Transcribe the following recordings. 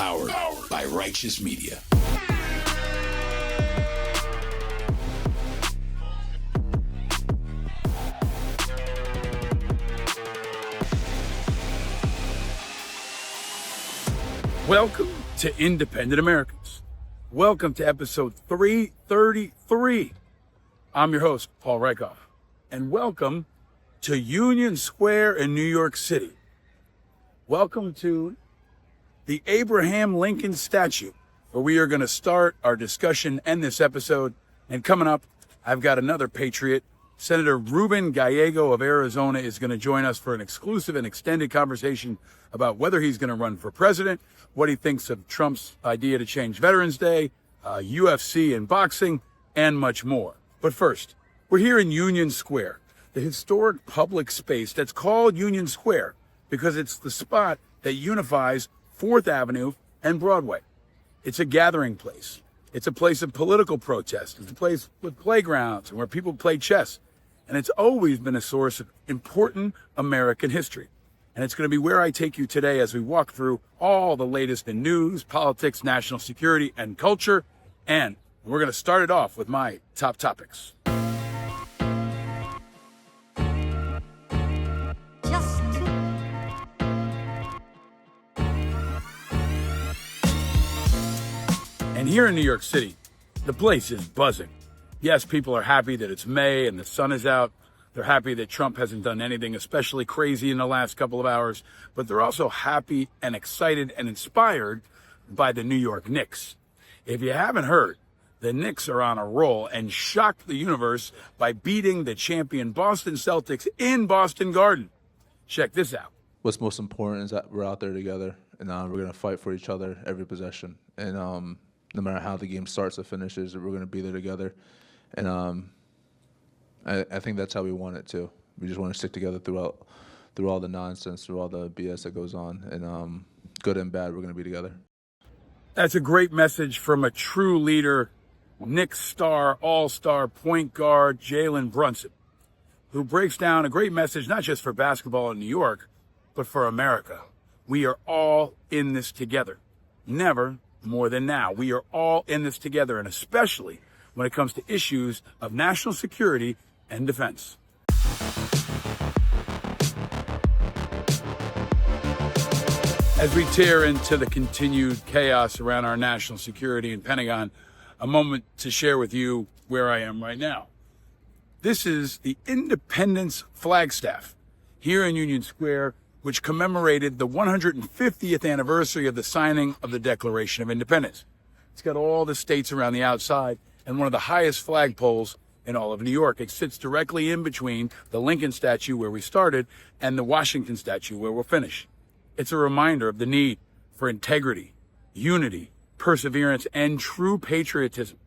Powered by Righteous Media. Welcome to Independent Americans. Welcome to episode 333. I'm your host, Paul Rykoff, and welcome to Union Square in New York City. Welcome to the Abraham Lincoln statue, where we are going to start our discussion and this episode. And coming up, I've got another patriot. Senator Ruben Gallego of Arizona is going to join us for an exclusive and extended conversation about whether he's going to run for president, what he thinks of Trump's idea to change Veterans Day, UFC and boxing, and much more. But first, we're here in Union Square, the historic public space that's called Union Square because it's the spot that unifies 4th Avenue and Broadway. It's a gathering place. It's a place of political protest. It's a place with playgrounds and where people play chess. And it's always been a source of important American history. And it's going to be where I take you today as we walk through all the latest in news, politics, national security, and culture. And we're going to start it off with my top topics. And here in New York City, the place is buzzing. Yes, people are happy that it's May and the sun is out. They're happy that Trump hasn't done anything especially crazy in the last couple of hours, but they're also happy and excited and inspired by the New York Knicks. If you haven't heard, the Knicks are on a roll and shocked the universe by beating the champion Boston Celtics in Boston Garden. Check this out. What's most important is that we're out there together, and we're going to fight for each other every possession. And no matter how the game starts or finishes, we're going to be there together. And I think that's how we want it too. We just want to stick together through all the nonsense, through all the BS that goes on, and good and bad, we're going to be together. That's a great message from a true leader, Knicks star, all-star point guard Jalen Brunson, who breaks down a great message not just for basketball in New York, but for America. We are all in this together. Never more than now. We are all in this together, and especially when it comes to issues of national security and defense. As we tear into the continued chaos around our national security and Pentagon, a moment to share with you where I am right now. This is the Independence Flagstaff here in Union Square, which commemorated the 150th anniversary of the signing of the Declaration of Independence. It's got all the states around the outside and one of the highest flagpoles in all of New York. It sits directly in between the Lincoln statue where we started and the Washington statue where we'll finish. It's a reminder of the need for integrity, unity, perseverance, and true patriotism,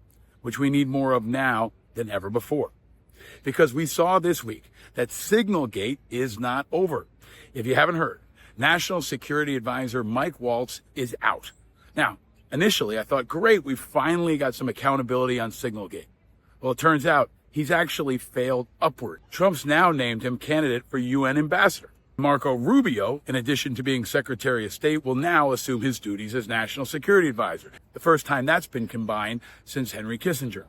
which we need more of now than ever before. Because we saw this week that Signalgate is not over. If you haven't heard, National Security Advisor Mike Waltz is out. Now, initially, I thought, great, we finally got some accountability on Signalgate. Well, it turns out he's actually failed upward. Trump's now named him candidate for UN ambassador. Marco Rubio, in addition to being Secretary of State, will now assume his duties as National Security Advisor. The first time that's been combined since Henry Kissinger.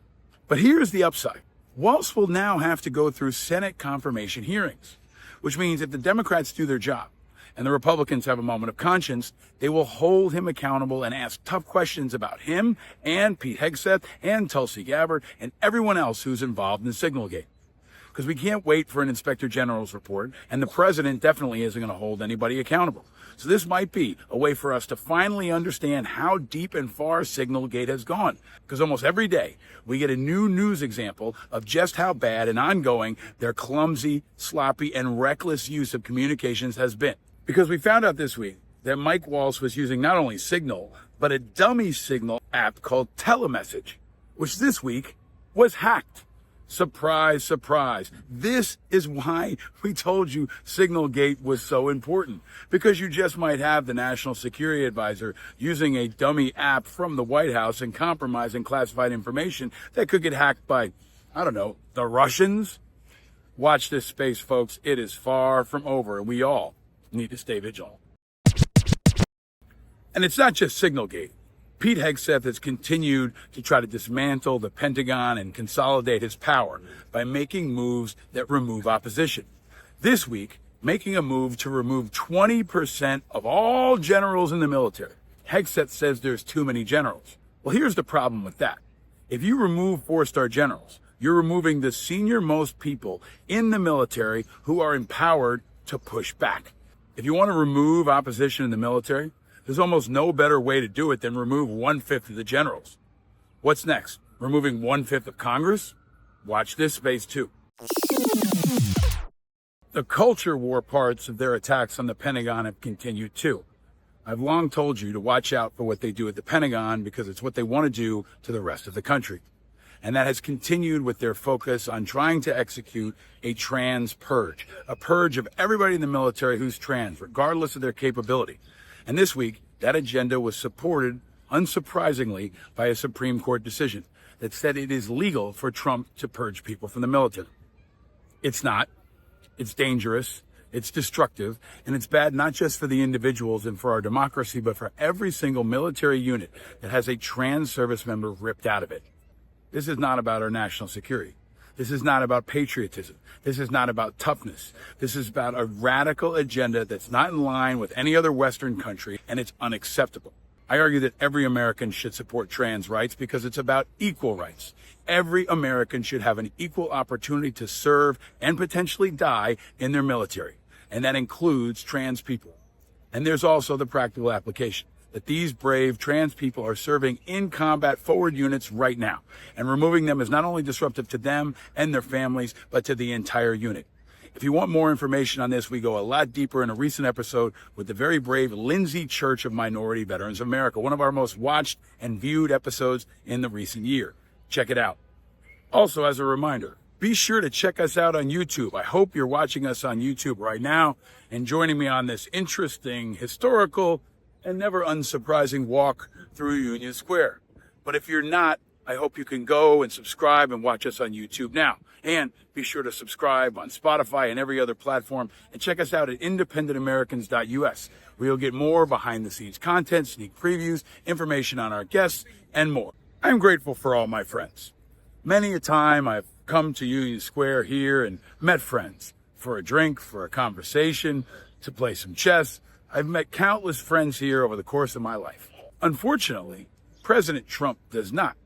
But here's the upside. Waltz will now have to go through Senate confirmation hearings, which means if the Democrats do their job and the Republicans have a moment of conscience, they will hold him accountable and ask tough questions about him and Pete Hegseth and Tulsi Gabbard and everyone else who's involved in Signalgate. Because we can't wait for an Inspector General's report, and the president definitely isn't going to hold anybody accountable. So this might be a way for us to finally understand how deep and far Signalgate has gone. Because almost every day, we get a new news example of just how bad and ongoing their clumsy, sloppy, and reckless use of communications has been. Because we found out this week that Mike Waltz was using not only Signal, but a dummy Signal app called Telemessage, which this week was hacked. Surprise, surprise. This is why we told you Signalgate was so important. Because you just might have the National Security Advisor using a dummy app from the White House and compromising classified information that could get hacked by, I don't know, the Russians. Watch this space, folks. It is far from over, and we all need to stay vigilant. And it's not just Signalgate. Pete Hegseth has continued to try to dismantle the Pentagon and consolidate his power by making moves that remove opposition. This week, making a move to remove 20% of all generals in the military. Hegseth says there's too many generals. Well, here's the problem with that. If you remove 4-star generals, you're removing the senior-most people in the military who are empowered to push back. If you want to remove opposition in the military, there's almost no better way to do it than remove 1/5 of the generals. What's next? Removing 1/5 of Congress? Watch this space too. The culture war parts of their attacks on the Pentagon have continued too. I've long told you to watch out for what they do at the Pentagon because it's what they want to do to the rest of the country. And that has continued with their focus on trying to execute a trans purge, a purge of everybody in the military who's trans, regardless of their capability. And this week, that agenda was supported, unsurprisingly, by a Supreme Court decision that said it is legal for Trump to purge people from the military. It's not. It's dangerous. It's destructive. And it's bad not just for the individuals and for our democracy, but for every single military unit that has a trans service member ripped out of it. This is not about our national security. This is not about patriotism. This is not about toughness. This is about a radical agenda that's not in line with any other Western country, and it's unacceptable. I argue that every American should support trans rights because it's about equal rights. Every American should have an equal opportunity to serve and potentially die in their military, and that includes trans people. And there's also the practical application that these brave trans people are serving in combat forward units right now, and removing them is not only disruptive to them and their families, but to the entire unit. If you want more information on this, we go a lot deeper in a recent episode with the very brave Lindsay Church of Minority Veterans of America, one of our most watched and viewed episodes in the recent year. Check it out. Also, as a reminder, be sure to check us out on YouTube. I hope you're watching us on YouTube right now and joining me on this interesting, historical, and never unsurprising walk through Union Square. But if you're not, I hope you can go and subscribe and watch us on YouTube now. And be sure to subscribe on Spotify and every other platform. And check us out at independentamericans.us, where you'll get more behind-the-scenes content, sneak previews, information on our guests, and more. I'm grateful for all my friends. Many a time I've come to Union Square here and met friends for a drink, for a conversation, to play some chess. I've met countless friends here over the course of my life. Unfortunately, President Trump does not,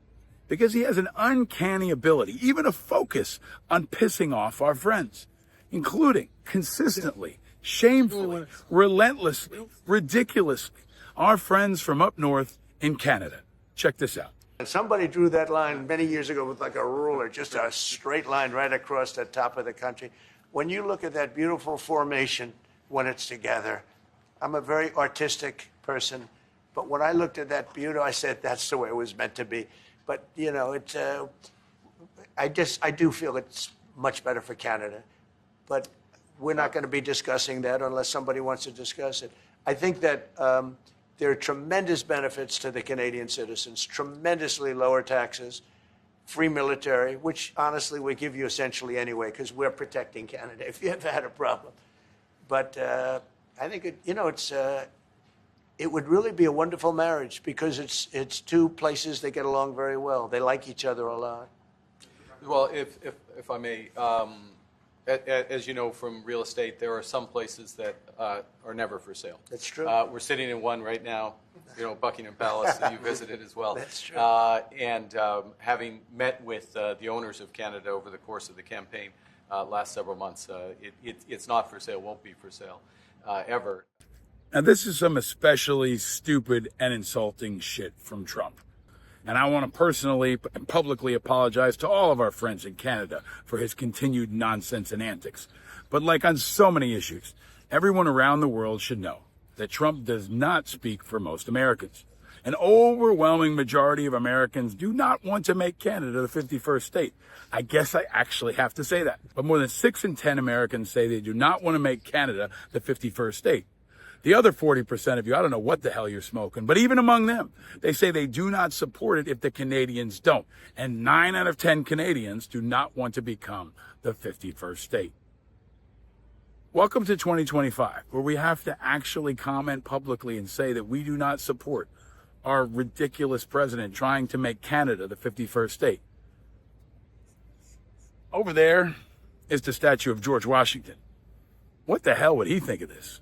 because he has an uncanny ability, even a focus on pissing off our friends, including consistently, shamefully, relentlessly, ridiculously, our friends from up north in Canada. Check this out. And somebody drew that line many years ago with like a ruler, just a straight line right across the top of the country. When you look at that beautiful formation when it's together, I'm a very artistic person, but when I looked at that beauty, I said, that's the way it was meant to be. But, you know, it's, I do feel it's much better for Canada. But we're not going to be discussing that unless somebody wants to discuss it. I think that there are tremendous benefits to the Canadian citizens, tremendously lower taxes, free military, which honestly we give you essentially anyway, because we're protecting Canada if you ever had a problem. But I think it would really be a wonderful marriage because it's two places that get along very well. They like each other a lot. Well, if I may, as you know from real estate, there are some places that are never for sale. That's true. We're sitting in one right now, you know, Buckingham Palace that you visited as well. That's true. And having met with the owners of Canada over the course of the campaign last several months, it's not for sale, won't be for sale ever. Now, this is some especially stupid and insulting shit from Trump. And I want to personally and publicly apologize to all of our friends in Canada for his continued nonsense and antics. But like on so many issues, everyone around the world should know that Trump does not speak for most Americans. An overwhelming majority of Americans do not want to make Canada the 51st state. I guess I actually have to say that. But more than 6 in 10 Americans say they do not want to make Canada the 51st state. The other 40% of you, I don't know what the hell you're smoking, but even among them, they say they do not support it if the Canadians don't. And 9 out of 10 Canadians do not want to become the 51st state. Welcome to 2025, where we have to actually comment publicly and say that we do not support our ridiculous president trying to make Canada the 51st state. Over there is the statue of George Washington. What the hell would he think of this?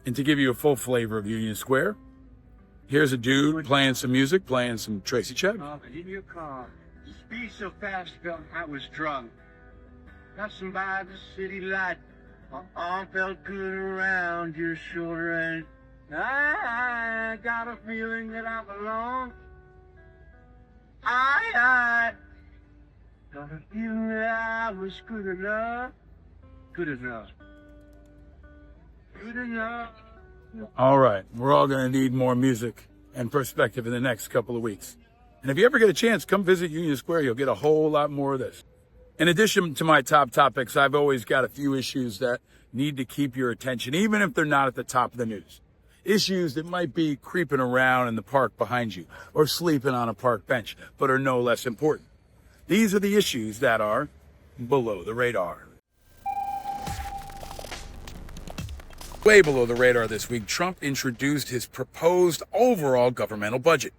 And to give you a full flavor of Union Square, here's a dude playing some music, playing some Tracy Chapman. In your car, speed so fast, felt I was drunk. Passing by the city light, my arm felt good around your shoulder, and I got a feeling that I belong. I got a feeling that I was good enough. Good enough. Good enough. All right, we're all going to need more music and perspective in the next couple of weeks. And if you ever get a chance, come visit Union Square. You'll get a whole lot more of this. In addition to my top topics, I've always got a few issues that need to keep your attention, even if they're not at the top of the news. Issues that might be creeping around in the park behind you or sleeping on a park bench, but are no less important. These are the issues that are below the radar. Way below the radar this week, Trump introduced his proposed overall governmental budget,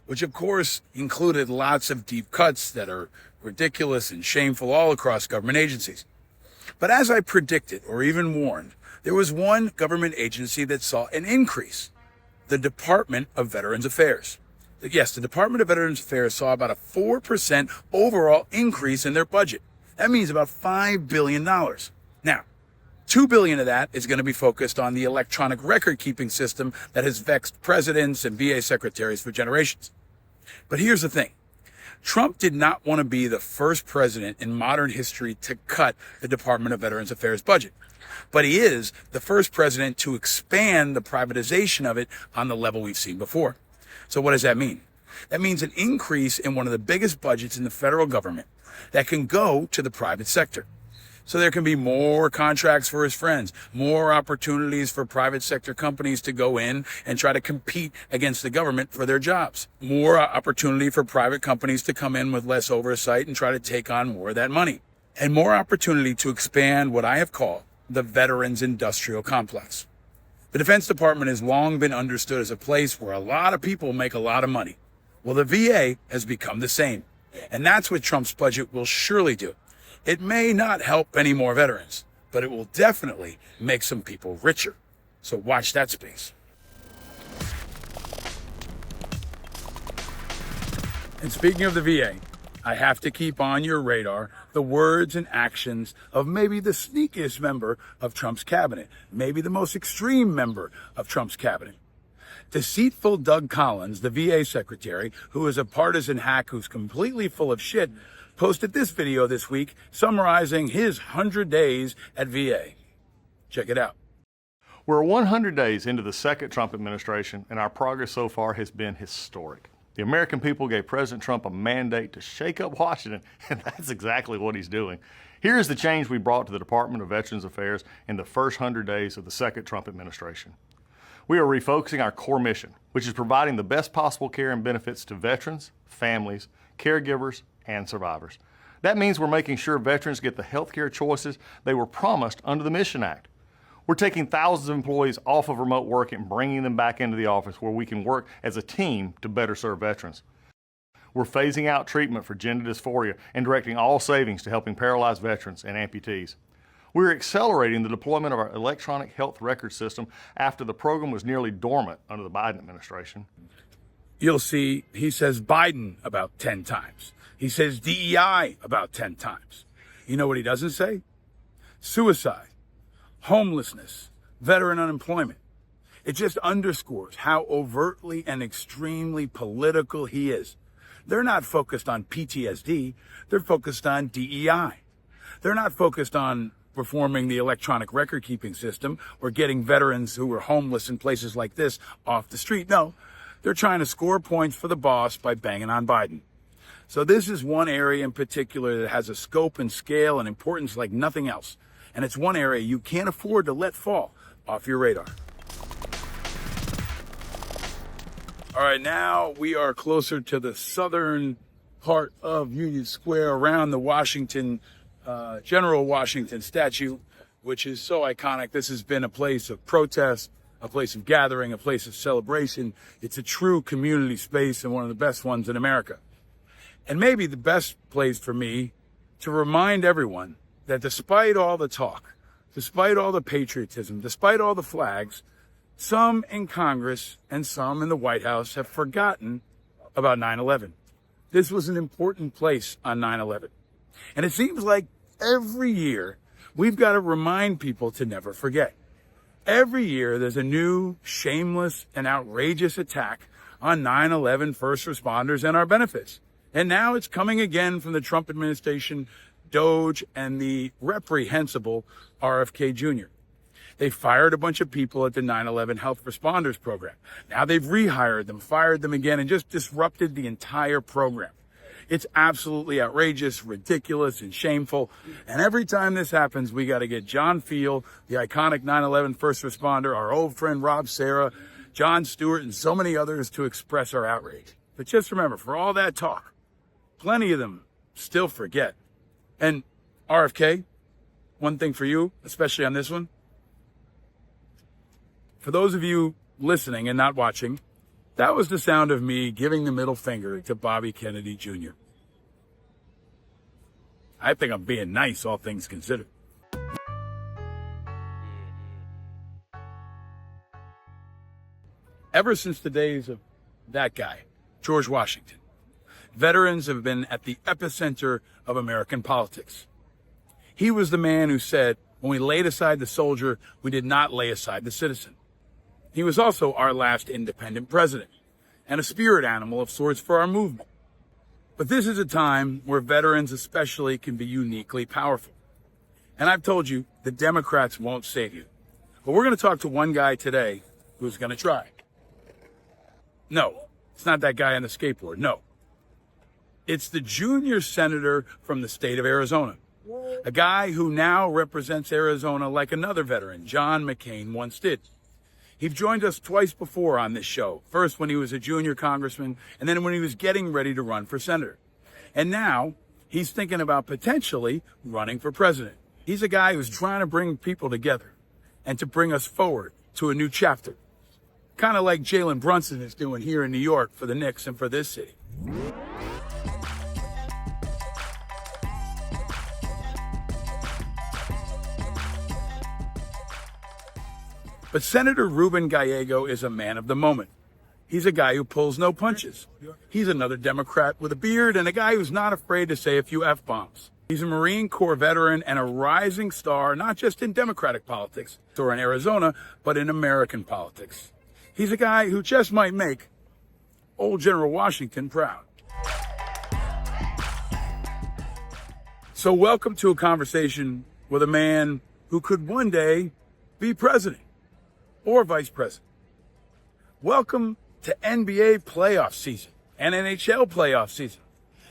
which of course included lots of deep cuts that are ridiculous and shameful all across government agencies. But as I predicted or even warned, there was one government agency that saw an increase, the Department of Veterans Affairs. Yes, the Department of Veterans Affairs saw about a 4% overall increase in their budget. That means about $5 billion. Now, $2 billion of that is going to be focused on the electronic record-keeping system that has vexed presidents and VA secretaries for generations. But here's the thing. Trump did not want to be the first president in modern history to cut the Department of Veterans Affairs budget. But he is the first president to expand the privatization of it on the level we've seen before. So what does that mean? That means an increase in one of the biggest budgets in the federal government that can go to the private sector. So there can be more contracts for his friends, more opportunities for private sector companies to go in and try to compete against the government for their jobs, more opportunity for private companies to come in with less oversight and try to take on more of that money, and more opportunity to expand what I have called the veterans industrial complex. The Defense Department has long been understood as a place where a lot of people make a lot of money. Well, the VA has become the same, and that's what Trump's budget will surely do. It may not help any more veterans, but it will definitely make some people richer. So watch that space. And speaking of the VA, I have to keep on your radar the words and actions of maybe the sneakiest member of Trump's cabinet, maybe the most extreme member of Trump's cabinet. Deceitful Doug Collins, the VA secretary, who is a partisan hack who's completely full of shit, posted this video this week summarizing his 100 days at VA. Check it out. We're 100 days into the second Trump administration, and our progress so far has been historic. The American people gave President Trump a mandate to shake up Washington, and that's exactly what he's doing. Here's the change we brought to the Department of Veterans Affairs in the first 100 days of the second Trump administration. We are refocusing our core mission, which is providing the best possible care and benefits to veterans, families, caregivers, and survivors. That means we're making sure veterans get the health care choices they were promised under the Mission Act. We're taking thousands of employees off of remote work and bringing them back into the office where we can work as a team to better serve veterans. We're phasing out treatment for gender dysphoria and directing all savings to helping paralyzed veterans and amputees. We're accelerating the deployment of our electronic health record system after the program was nearly dormant under the Biden administration. You'll see he says Biden about 10 times. He says DEI about 10 times. You know what he doesn't say? Suicide, homelessness, veteran unemployment. It just underscores how overtly and extremely political he is. They're not focused on PTSD. They're focused on DEI. They're not focused on reforming the electronic record-keeping system or getting veterans who are homeless in places like this off the street. No, they're trying to score points for the boss by banging on Biden. So this is one area in particular that has a scope and scale and importance like nothing else. And it's one area you can't afford to let fall off your radar. All right, now we are closer to the southern part of Union Square around the General Washington statue, which is so iconic. This has been a place of protest, a place of gathering, a place of celebration. It's a true community space and one of the best ones in America. And maybe the best place for me to remind everyone that despite all the talk, despite all the patriotism, despite all the flags, some in Congress and some in the White House have forgotten about 9/11. This was an important place on 9/11. And it seems like every year we've got to remind people to never forget. Every year there's a new, shameless, and outrageous attack on 9/11 first responders and our benefits. And now it's coming again from the Trump administration, DOJ, and the reprehensible RFK Jr. They fired a bunch of people at the 9/11 Health Responders Program. Now they've rehired them, fired them again, and just disrupted the entire program. It's absolutely outrageous, ridiculous, and shameful. And every time this happens, we got to get John Field, the iconic 9/11 first responder, our old friend Rob Serra, Jon Stewart, and so many others to express our outrage. But just remember, for all that talk, plenty of them still forget. And RFK, one thing for you, especially on this one. For those of you listening and not watching, that was the sound of me giving the middle finger to Bobby Kennedy Jr. I think I'm being nice, all things considered. Ever since the days of that guy, George Washington, veterans have been at the epicenter of American politics. He was the man who said, when we laid aside the soldier, we did not lay aside the citizen. He was also our last independent president and a spirit animal of sorts for our movement. But this is a time where veterans especially can be uniquely powerful. And I've told you, the Democrats won't save you. But we're going to talk to one guy today who's going to try. No, it's not that guy on the skateboard. No. It's the junior senator from the state of Arizona, a guy who now represents Arizona like another veteran, John McCain, once did. He's joined us twice before on this show, first when he was a junior congressman, and then when he was getting ready to run for senator. And now he's thinking about potentially running for president. He's a guy who's trying to bring people together and to bring us forward to a new chapter, kind of like Jalen Brunson is doing here in New York for the Knicks and for this city. But Senator Ruben Gallego is a man of the moment. He's a guy who pulls no punches. He's another Democrat with a beard and a guy who's not afraid to say a few F-bombs. He's a Marine Corps veteran and a rising star, not just in Democratic politics or in Arizona, but in American politics. He's a guy who just might make old General Washington proud. So welcome to a conversation with a man who could one day be president or vice president. Welcome to NBA playoff season and NHL playoff season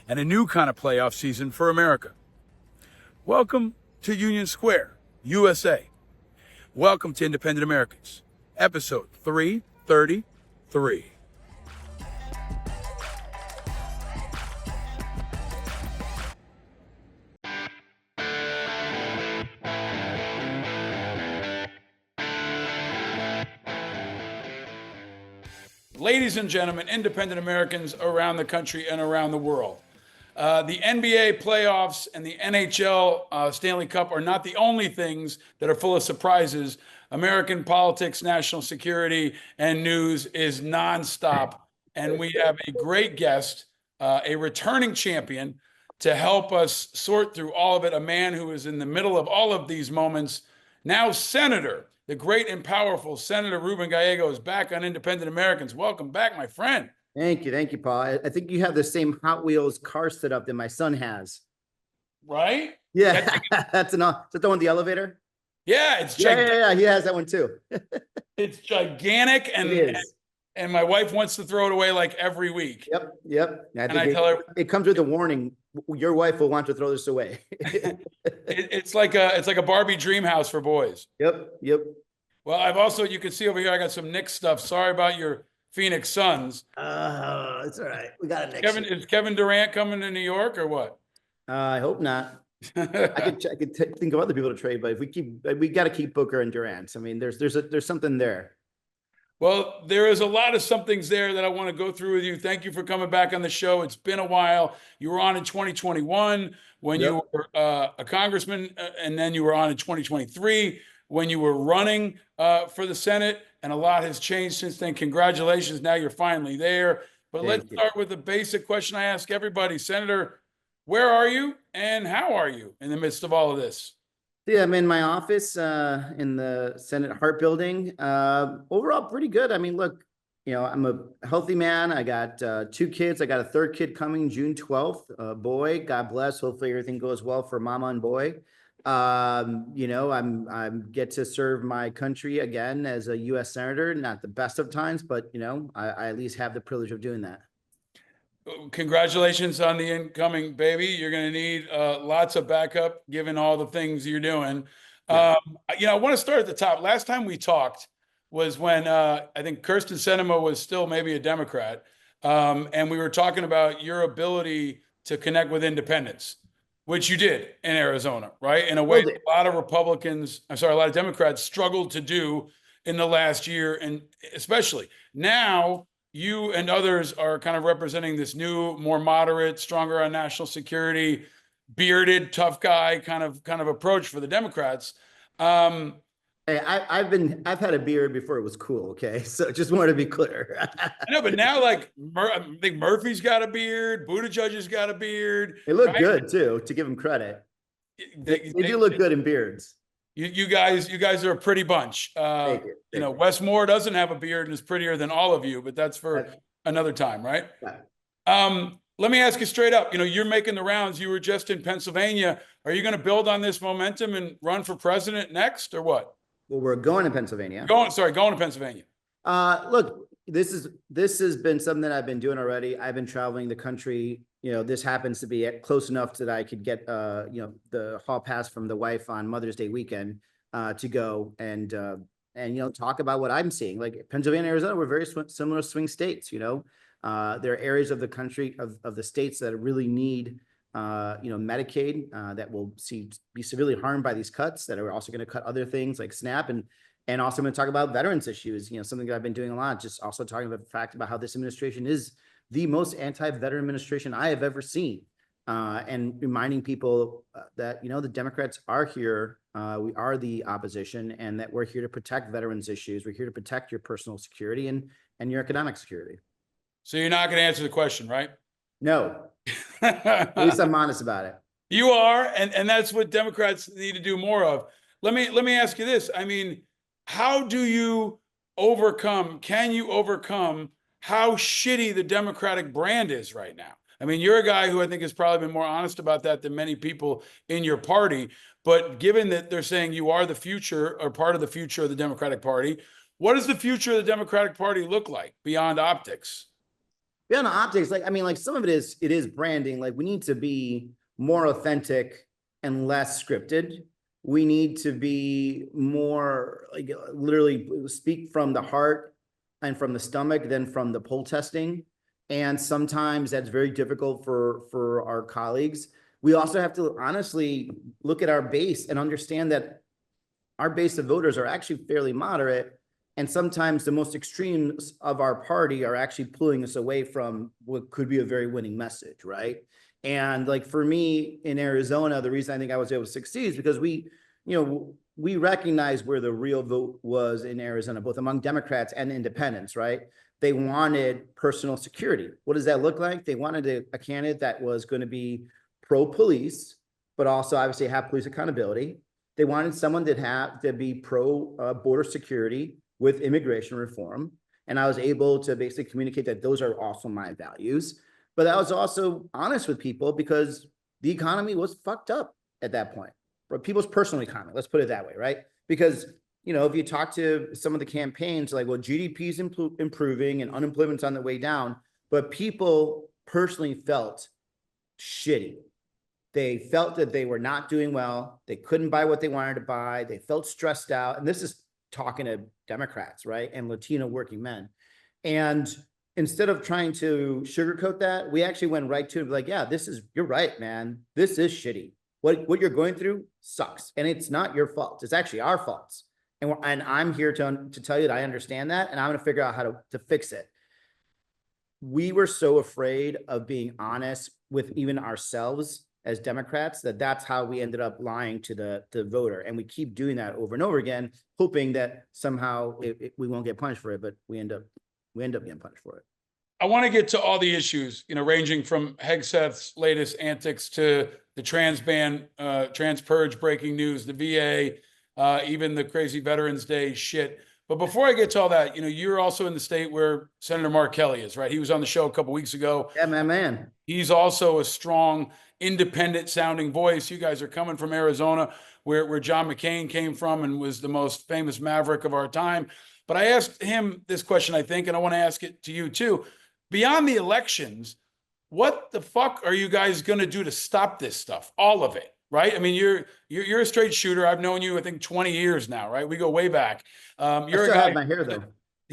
and a new kind of playoff season for America. Welcome to Union Square, USA. Welcome to Independent Americans, episode 333. Ladies and gentlemen, independent Americans around the country and around the world. The NBA playoffs and the NHL Stanley Cup are not the only things that are full of surprises. American politics, national security, and news is nonstop. And we have a great guest, a returning champion, to help us sort through all of it, a man who is in the middle of all of these moments. Now, Senator, the great and powerful Senator Ruben Gallego is back on Independent Americans. Welcome back, my friend. Thank you, Paul. I think you have the same Hot Wheels car setup that my son has. Right? Yeah, that's enough. Is that the one with the elevator? Yeah, it's gigantic. Yeah, he has that one too. It's gigantic, and my wife wants to throw it away like every week. Yep. I tell her it comes with a warning. Your wife will want to throw this away. it's like a Barbie dream house for boys. Yep. Well, I've also, you can see over here, I got some Knicks stuff. Sorry about your Phoenix Suns. It's all right. We got it next Kevin, year. is Kevin Durant coming to New York or what? I hope not. I could think of other people to trade, but if we got to keep Booker and Durant. I mean, there's something there. Well, there is a lot of somethings there that I want to go through with you. Thank you for coming back on the show. It's been a while. You were on in 2021 when you were a congressman, and then you were on in 2023 when you were running for the Senate, and a lot has changed since then. Congratulations. Now you're finally there. But let's start with the basic question I ask everybody. Senator, where are you and how are you in the midst of all of this? Yeah, I'm in my office in the Senate Hart Building. Overall, pretty good. I mean, look, I'm a healthy man. I got 2 kids. I got a 3rd kid coming June 12th. Boy, God bless. Hopefully everything goes well for mama and boy. I'm get to serve my country again as a U.S. Senator. Not the best of times, but I at least have the privilege of doing that. Congratulations on the incoming baby. You're going to need lots of backup given all the things you're doing. I want to start at the top. Last time we talked was when I think Kirsten Sinema was still maybe a Democrat. And we were talking about your ability to connect with independents, which you did in Arizona, right? In a way that a lot of Democrats struggled to do in the last year. And especially now, you and others are kind of representing this new, more moderate, stronger on national security, bearded, tough guy kind of approach for the Democrats. Hey, I've had a beard before it was cool. Okay, so just wanted to be clear. I know, but now I think Murphy's got a beard, Buttigieg's got a beard. They look good too. To give them credit, they do look good in beards. You guys are a pretty bunch. Thank you. Wes Moore doesn't have a beard and is prettier than all of you, but that's for another time, right? Yeah. Let me ask you straight up. You're making the rounds. You were just in Pennsylvania. Are you going to build on this momentum and run for president next, or what? Well, we're going to Pennsylvania. Going to Pennsylvania. Look, this has been something that I've been doing already. I've been traveling the country. This happens to be close enough that I could get, the hall pass from the wife on Mother's Day weekend to go and talk about what I'm seeing. Like Pennsylvania, Arizona, we're very similar swing states. There are areas of the country of the states that really need, Medicaid that will be severely harmed by these cuts that are also going to cut other things like SNAP and also I'm going to talk about veterans issues. Something that I've been doing a lot. Just also talking about the fact about how this administration is the most anti-veteran administration I have ever seen, and reminding people that, the Democrats are here. We are the opposition, and that we're here to protect veterans issues. We're here to protect your personal security and your economic security. So you're not going to answer the question, right? No. At least I'm honest about it. You are, and that's what Democrats need to do more of. Let me ask you this. I mean, how do you can you overcome how shitty the Democratic brand is right now? I mean, you're a guy who I think has probably been more honest about that than many people in your party. But given that they're saying you are the future or part of the future of the Democratic Party, what does the future of the Democratic Party look like beyond optics? Beyond optics, some of it is branding. Like, we need to be more authentic and less scripted. We need to be more literally speak from the heart and from the stomach than from the poll testing. And sometimes that's very difficult for our colleagues. We also have to honestly look at our base and understand that our base of voters are actually fairly moderate. And sometimes the most extremes of our party are actually pulling us away from what could be a very winning message, right? And for me in Arizona, the reason I think I was able to succeed is because we recognize where the real vote was in Arizona, both among Democrats and independents, right? They wanted personal security. What does that look like? They wanted a candidate that was going to be pro-police, but also obviously have police accountability. They wanted someone to be pro-border security with immigration reform. And I was able to basically communicate that those are also my values. But I was also honest with people because the economy was fucked up at that point. For people's personal economy, let's put it that way, right? Because, if you talk to some of the campaigns, GDP is improving and unemployment's on the way down, but people personally felt shitty. They felt that they were not doing well. They couldn't buy what they wanted to buy. They felt stressed out. And this is talking to Democrats, right? And Latino working men. And instead of trying to sugarcoat that, we actually went right to it, like, yeah, you're right, man. This is shitty. What you're going through sucks. And it's not your fault. It's actually our faults. And I'm here to tell you that I understand that, and I'm going to figure out how to fix it. We were so afraid of being honest with even ourselves as Democrats that's how we ended up lying to the voter. And we keep doing that over and over again, hoping that somehow we won't get punished for it, but we end up getting punished for it. I want to get to all the issues, ranging from Hegseth's latest antics to the trans ban, trans purge breaking news, the VA, even the crazy Veterans Day shit. But before I get to all that, you're also in the state where Senator Mark Kelly is, right? He was on the show a couple weeks ago. Yeah, my man. He's also a strong, independent sounding voice. You guys are coming from Arizona, where John McCain came from and was the most famous maverick of our time. But I asked him this question, I think, and I want to ask it to you too. Beyond the elections, what the fuck are you guys going to do to stop this stuff? All of it. Right? I mean, you're a straight shooter. I've known you, I think, 20 years now, right? We go way back. I still have my hair, though.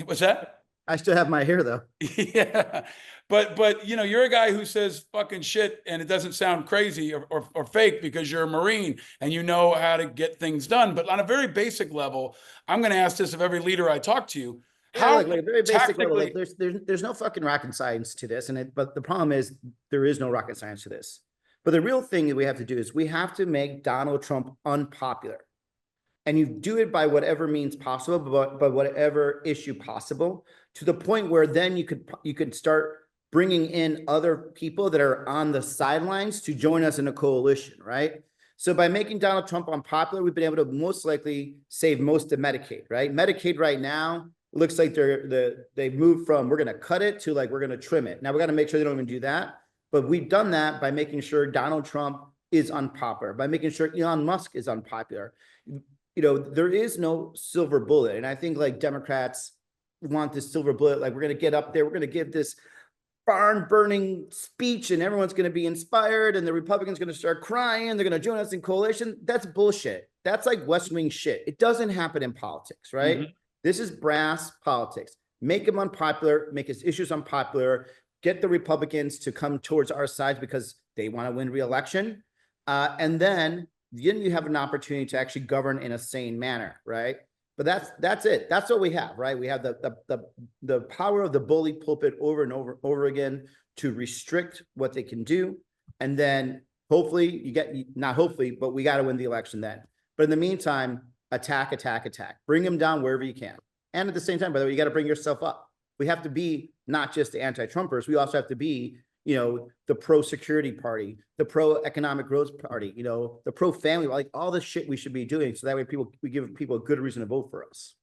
What's that? I still have my hair, though. Yeah. But you're a guy who says fucking shit and it doesn't sound crazy or fake because you're a Marine and you know how to get things done. But on a very basic level, I'm going to ask this of every leader I talk to. How like very basic level, like there's no fucking rocket science to this. But the problem is there is no rocket science to this. But the real thing that we have to do is we have to make Donald Trump unpopular. And you do it by whatever means possible, by whatever issue possible, to the point where then you could start bringing in other people that are on the sidelines to join us in a coalition, right? So by making Donald Trump unpopular, we've been able to most likely save most of Medicaid, right? Medicaid right now looks like they've moved from we're going to cut it to like we're going to trim it. Now we got to make sure they don't even do that. But we've done that by making sure Donald Trump is unpopular, by making sure Elon Musk is unpopular. There is no silver bullet. And I think like Democrats want this silver bullet, like we're going to get up there, we're going to give this barn burning speech and everyone's going to be inspired and the Republicans going to start crying. They're going to join us in coalition. That's bullshit. That's like West Wing shit. It doesn't happen in politics, right? Mm-hmm. This is brass politics. Make him unpopular, make his issues unpopular, get the Republicans to come towards our side because they want to win re-election. And then you have an opportunity to actually govern in a sane manner, right? But that's it. That's what we have, right? We have the power of the bully pulpit over and over again to restrict what they can do. And then hopefully not hopefully, but we got to win the election then. But in the meantime, attack. Bring them down wherever you can. And at the same time, by the way, you got to bring yourself up. We have to be not just the anti-Trumpers. We also have to be, the pro-security party, the pro-economic growth party, the pro-family, like all this shit we should be doing. So that way we give people a good reason to vote for us.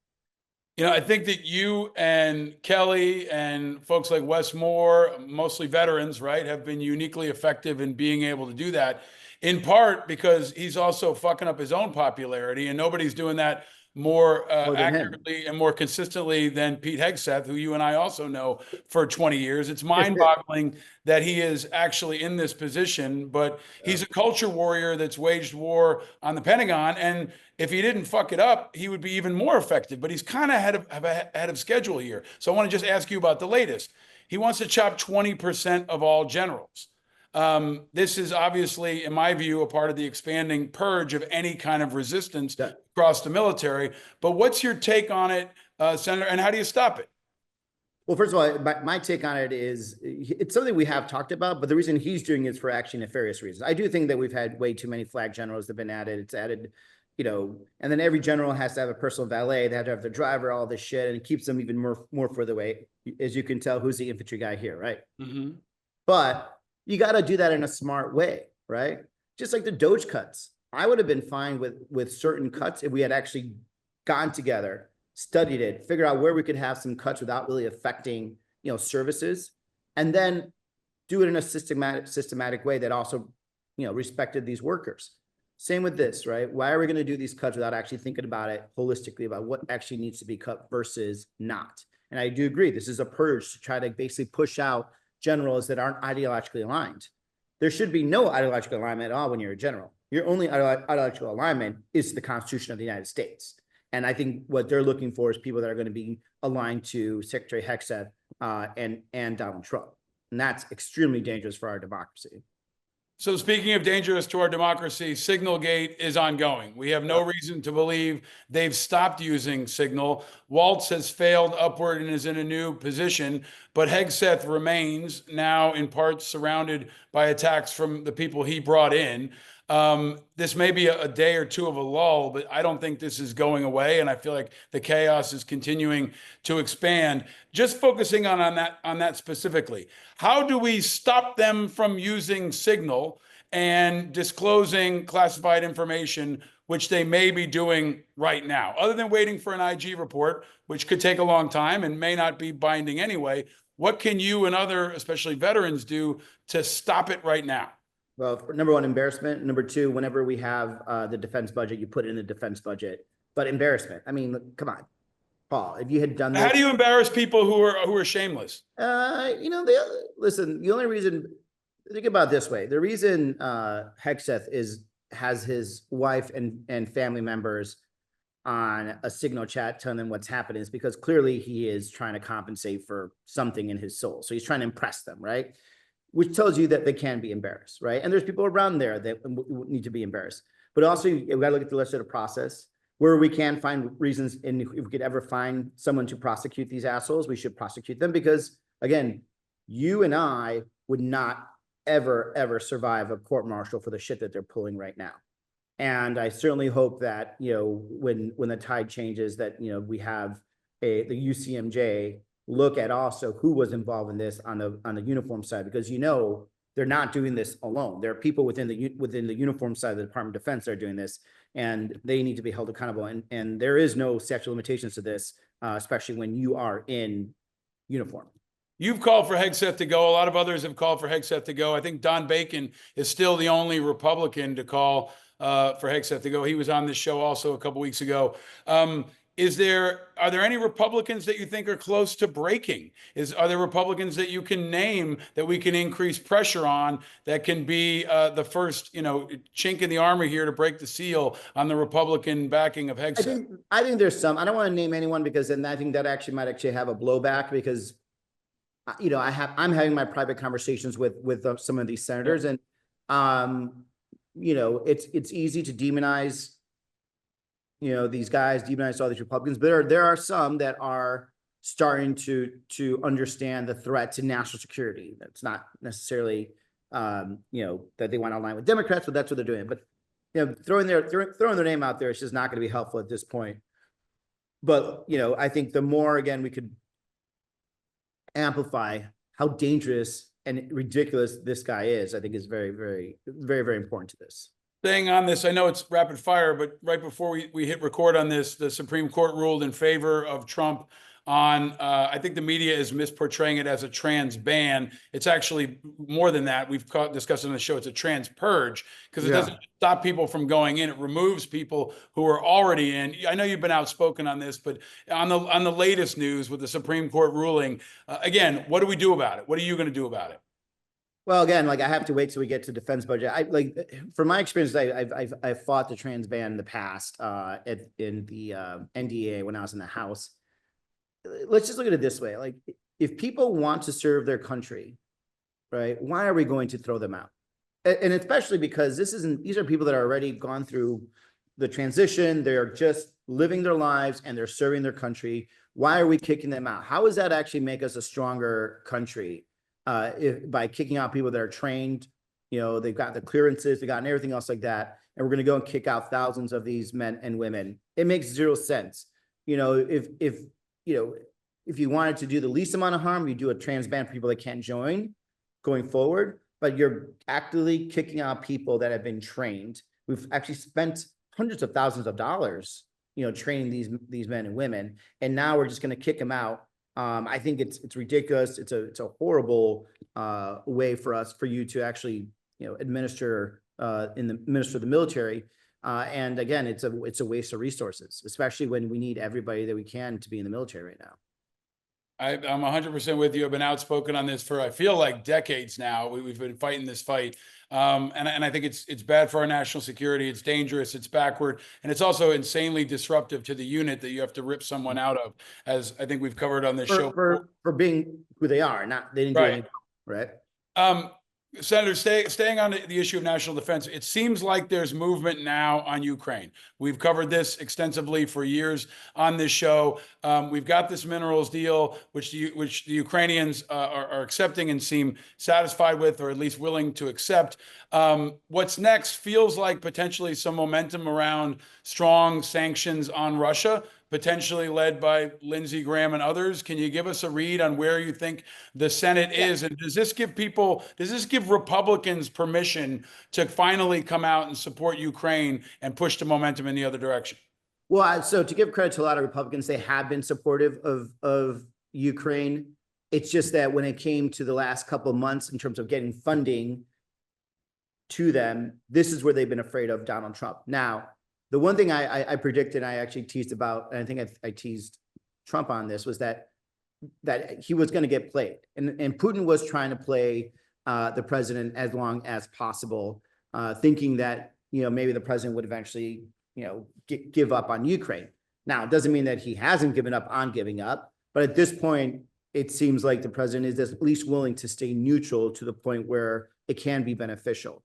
I think that you and Kelly and folks like Wes Moore, mostly veterans, right, have been uniquely effective in being able to do that, in part because he's also fucking up his own popularity, and nobody's doing that more accurately and more consistently than Pete Hegseth, who you and I also know for 20 years. It's mind-boggling that he is actually in this position, but he's a culture warrior that's waged war on the Pentagon. And if he didn't fuck it up, he would be even more effective. But he's kind of ahead of schedule here. So I want to just ask you about the latest. He wants to chop 20% of all generals. This is obviously, in my view, a part of the expanding purge of any kind of resistance across the military. But what's your take on it, Senator, and how do you stop it? Well, first of all, my take on it is it's something we have talked about, but the reason he's doing it is for actually nefarious reasons. I do think that we've had way too many flag generals that have been added. It's added, and then every general has to have a personal valet. They have to have the driver, all this shit, and it keeps them even more further away. As you can tell, who's the infantry guy here, right? Mm-hmm. But you got to do that in a smart way, right? Just like the Doge cuts. I would have been fine with certain cuts if we had actually gone together, studied it, figured out where we could have some cuts without really affecting, services, and then do it in a systematic way that also, respected these workers. Same with this, right? Why are we going to do these cuts without actually thinking about it holistically about what actually needs to be cut versus not? And I do agree, this is a purge to try to basically push out generals that aren't ideologically aligned. There should be no ideological alignment at all when you're a general. Your only ideological alignment is the Constitution of the United States. And I think what they're looking for is people that are going to be aligned to Secretary Hegseth and Donald Trump. And that's extremely dangerous for our democracy. So speaking of dangerous to our democracy, Signalgate is ongoing. We have no reason to believe they've stopped using Signal. Waltz has failed upward and is in a new position, but Hegseth remains now in part surrounded by attacks from the people he brought in. This may be a day or two of a lull, but I don't think this is going away. And I feel like the chaos is continuing to expand. Just focusing on that specifically, how do we stop them from using Signal and disclosing classified information, which they may be doing right now, other than waiting for an IG report, which could take a long time and may not be binding anyway? What can you and other, especially veterans, do to stop it right now? Well, number one, embarrassment. Number two, whenever we have the defense budget, you put it in the defense budget. But embarrassment. I mean, come on, Paul. If you had done this, how do you embarrass people who are shameless? Listen. The only reason, think about it this way: the reason Hegseth has his wife and family members on a Signal chat telling them what's happening is because clearly he is trying to compensate for something in his soul. So he's trying to impress them, right? Which tells you that they can be embarrassed, right? And there's people around there that need to be embarrassed. But also, we got to look at the legislative process where we can find reasons. And if we could ever find someone to prosecute these assholes, we should prosecute them because, again, you and I would not ever survive a court-martial for the shit that they're pulling right now. And I certainly hope that, when the tide changes, that, we have the UCMJ look at also who was involved in this on the uniform side, because they're not doing this alone. There are people within the uniform side of the Department of Defense that are doing this, and they need to be held accountable. And there is no statute of limitations to this, especially when you are in uniform. You've called for Hegseth to go. A lot of others have called for Hegseth to go. I think Don Bacon is still the only Republican to call for Hegseth to go. He was on this show also a couple weeks ago. Are there any Republicans that you think are close to breaking? Are there Republicans that you can name that we can increase pressure on that can be the first, chink in the armor here to break the seal on the Republican backing of Hegseth? I think there's some. I don't want to name anyone because then I think that might have a blowback because, I'm having my private conversations with some of these senators, and it's easy to demonize these guys, demonize all these Republicans, but there are some that are starting to understand the threat to national security. That's not necessarily, that they want to align with Democrats, but that's what they're doing. But, throwing their name out there is just not going to be helpful at this point. But, I think the more, again, we could amplify how dangerous and ridiculous this guy is, I think is very, very, very, very important to this. Staying on this, I know it's rapid fire, but right before we hit record on this, the Supreme Court ruled in favor of Trump on, I think the media is misportraying it as a trans ban. It's actually more than that. We've discussed on the show, it's a trans purge because it doesn't stop people from going in. It removes people who are already in. I know you've been outspoken on this, but on the latest news with the Supreme Court ruling, again, what do we do about it? What are you going to do about it? Well, again, I have to wait till we get to defense budget. From my experience, I've fought the trans ban in the past in the NDA when I was in the House. Let's just look at it this way: if people want to serve their country, right? Why are we going to throw them out? And especially because these are people that are already gone through the transition. They're just living their lives and they're serving their country. Why are we kicking them out? How does that actually make us a stronger country? By kicking out people that are trained, they've got the clearances, they've gotten everything else like that, and we're going to go and kick out thousands of these men and women. It makes zero sense. If you wanted to do the least amount of harm, you do a trans ban for people that can't join going forward, but you're actively kicking out people that have been trained. We've actually spent hundreds of thousands of dollars, training these men and women, and now we're just going to kick them out. I think it's ridiculous. It's a horrible way for you to actually administer the military. And again, it's a waste of resources, especially when we need everybody that we can to be in the military right now. I'm 100% with you. I've been outspoken on this for, I feel like, decades now. We've been fighting this fight. And I think it's bad for our national security. It's dangerous. It's backward. And it's also insanely disruptive to the unit that you have to rip someone out of, as I think we've covered on this show. For being who they are, not they didn't do Right. anything, right? Senator, staying on the issue of national defense, it seems like there's movement now on Ukraine. We've covered this extensively for years on this show. We've got this minerals deal, which the Ukrainians are accepting and seem satisfied with, or at least willing to accept. What's next feels like potentially some momentum around strong sanctions on Russia, potentially led by Lindsey Graham and others. Can you give us a read on where you think the Senate is? And does this give Republicans permission to finally come out and support Ukraine and push the momentum in the other direction? Well, so to give credit to a lot of Republicans, they have been supportive of Ukraine. It's just that when it came to the last couple of months in terms of getting funding to them, this is where they've been afraid of Donald Trump. Now, the one thing I predicted, I actually teased about, and I think I teased Trump on this, was that he was going to get played. And Putin was trying to play the president as long as possible, thinking that, maybe the president would eventually, give up on Ukraine. Now, it doesn't mean that he hasn't given up on giving up, but at this point, it seems like the president is at least willing to stay neutral to the point where it can be beneficial.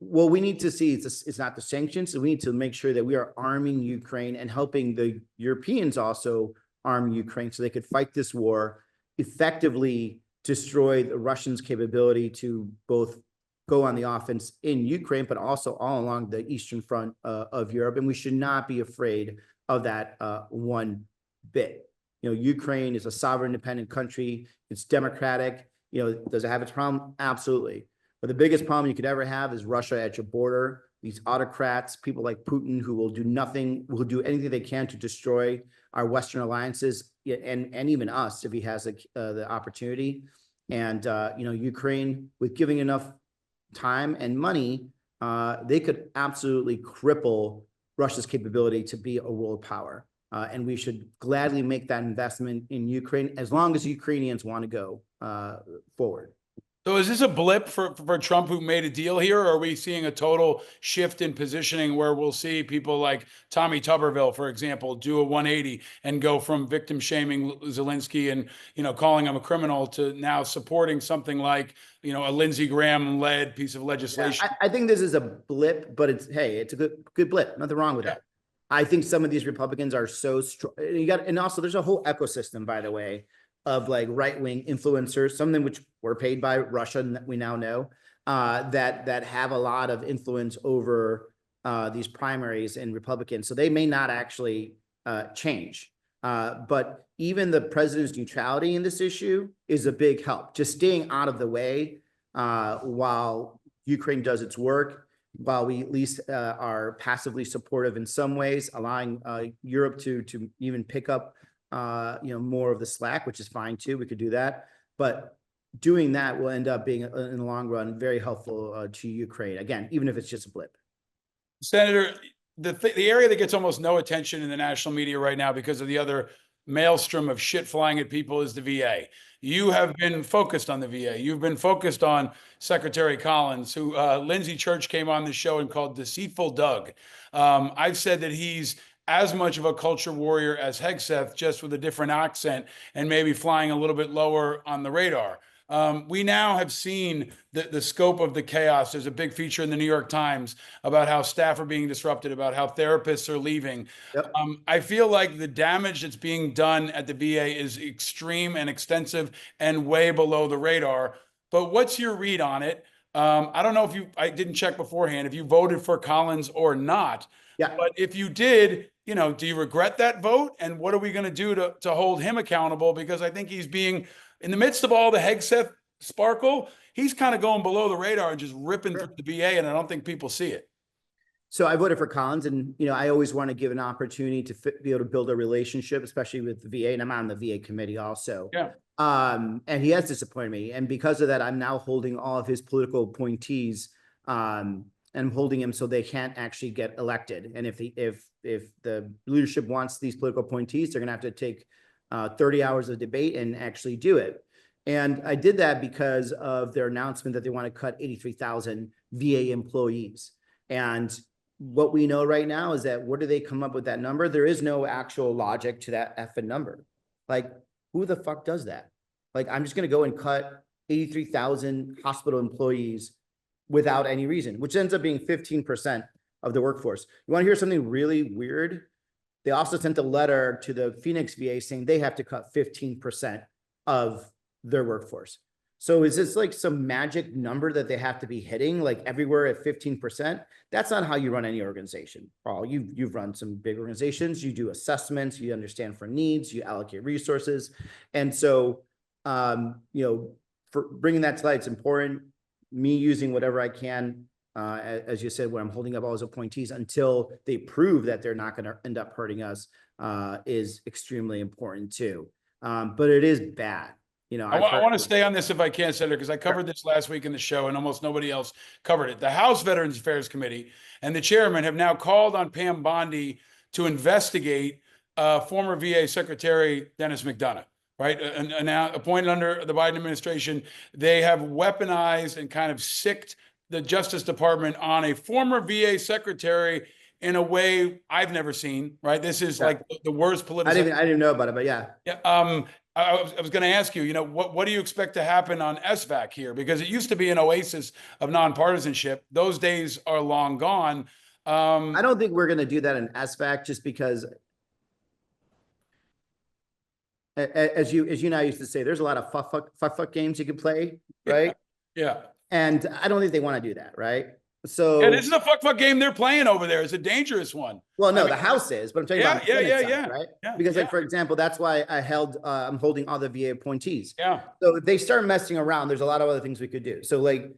What we need to see is not the sanctions. We need to make sure that we are arming Ukraine and helping the Europeans also arm Ukraine so they could fight this war, effectively destroy the Russians' capability to both go on the offense in Ukraine, but also all along the eastern front of Europe. And we should not be afraid of that one bit. Ukraine is a sovereign, independent country. It's democratic. Does it have its problem? Absolutely. But the biggest problem you could ever have is Russia at your border, these autocrats, people like Putin who will do nothing, will do anything they can to destroy our Western alliances and even us if he has the opportunity. And, Ukraine, with giving enough time and money, they could absolutely cripple Russia's capability to be a world power. And we should gladly make that investment in Ukraine as long as Ukrainians want to go forward. So is this a blip for Trump, who made a deal here, or are we seeing a total shift in positioning where we'll see people like Tommy Tuberville, for example, do a 180 and go from victim shaming Zelensky and, calling him a criminal to now supporting something like, a Lindsey Graham led piece of legislation? Yeah, I think this is a blip, but it's a good blip. Nothing wrong with that. I think some of these Republicans are so strong. And also there's a whole ecosystem, by the way, of like right-wing influencers, some of them which were paid by Russia, and we now know, that have a lot of influence over these primaries in Republicans. So they may not actually change. But even the president's neutrality in this issue is a big help. Just staying out of the way while Ukraine does its work, while we at least are passively supportive in some ways, allowing Europe to even pick up more of the slack, which is fine too. We could do that, but doing that will end up being in the long run very helpful to Ukraine. Again, even if it's just a blip. Senator, the area that gets almost no attention in the national media right now because of the other maelstrom of shit flying at people is the VA. You have been focused on the VA. You've been focused on Secretary Collins, who Lindsey Church came on the show and called Deceitful Doug. I've said that he's as much of a culture warrior as Hegseth, just with a different accent and maybe flying a little bit lower on the radar. We now have seen the scope of the chaos. There's a big feature in the New York Times about how staff are being disrupted, about how therapists are leaving. Yep. I feel like the damage that's being done at the VA is extreme and extensive and way below the radar. But what's your read on it? I don't know if I didn't check beforehand, if you voted for Collins or not. Yeah. But if you did, do you regret that vote? And what are we going to do to hold him accountable? Because I think he's being, in the midst of all the Hegseth sparkle, he's kind of going below the radar and just ripping through the VA, and I don't think people see it. So I voted for Collins, and I always want to give an opportunity to be able to build a relationship, especially with the VA, and I'm on the VA committee also. Yeah. And he has disappointed me, and because of that, I'm now holding all of his political appointees, and I'm holding him so they can't actually get elected. And if the leadership wants these political appointees, they're going to have to take 30 hours of debate and actually do it. And I did that because of their announcement that they want to cut 83,000 VA employees. And what we know right now is that where do they come up with that number? There is no actual logic to that effing number. Like, who the fuck does that? Like, I'm just going to go and cut 83,000 hospital employees without any reason, which ends up being 15% of the workforce. You want to hear something really weird? They also sent a letter to the Phoenix VA saying they have to cut 15% of their workforce. So is this like some magic number that they have to be hitting like everywhere at 15%? That's not how you run any organization. Paul, you've run some big organizations. You do assessments, you understand for needs, you allocate resources. And so, you know, for bringing that to light, it's important. Me using whatever I can, as you said, when I'm holding up all those appointees until they prove that they're not going to end up hurting us, is extremely important too. But it is bad. You know, I want to stay on this if I can, Senator, because I covered this last week in the show and almost nobody else covered it. The House Veterans Affairs Committee and the chairman have now called on Pam Bondi to investigate former VA Secretary Dennis McDonough, right? And now appointed under the Biden administration. They have weaponized and kind of sicked the Justice Department on a former VA secretary in a way I've never seen, right? This is like the worst political. I didn't know about it, but yeah. Yeah. I was going to ask you, you know, what do you expect to happen on SVAC here? Because it used to be an oasis of nonpartisanship. Those days are long gone. I don't think we're going to do that in SVAC just because, as you now used to say, there's a lot of fuck games you can play, right? Yeah. And I don't think they want to do that, right? So yeah, this is a fuck game they're playing over there. It's a dangerous one. Well, no, the House is, but I'm talking about the Senate side, right? Yeah, because, like, for example, that's why I'm holding all the VA appointees. Yeah. So if they start messing around, there's a lot of other things we could do. So, like,